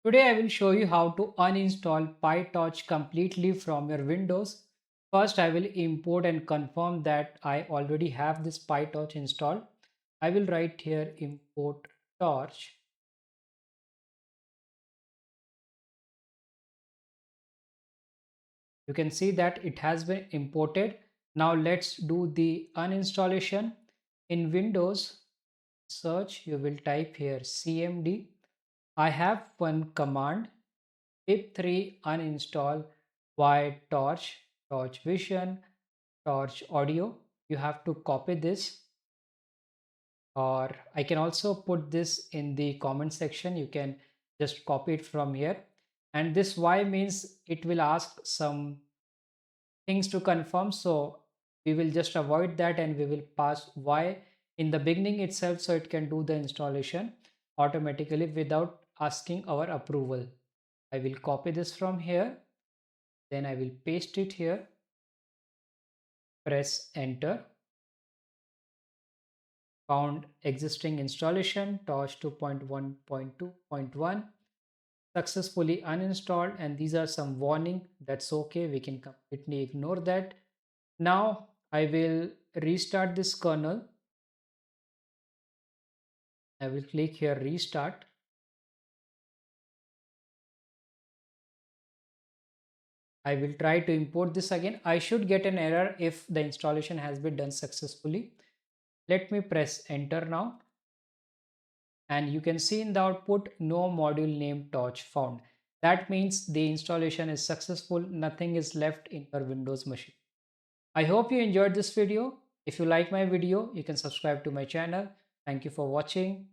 Today I will show you how to uninstall PyTorch completely from your Windows. First I will import and confirm that I already have this PyTorch installed. I will write here import torch. You can see that it has been imported. Now let's do the uninstallation. In Windows search you will type here cmd. I have one command pip3 uninstall torch, torchvision, torchaudio. You have to copy this, or I can also put this in the comment section. You can just copy it from here. And this y means it will ask some things to confirm. So we will just avoid that and we will pass y in the beginning itself so it can do the installation automatically without asking our approval. I will copy this from here. Then I will paste it here, press enter, found existing installation, torch 2.1.2.1, successfully uninstalled, and these are some warning. That's okay, we can completely ignore that. Now I will restart this kernel. I will click here restart. I will try to import this again. I should get an error if the installation has been done successfully. Let me press enter now. And you can see in the output no module name torch found. That means the installation is successful. Nothing is left in your Windows machine. I hope you enjoyed this video. If you like my video, you can subscribe to my channel. Thank you for watching.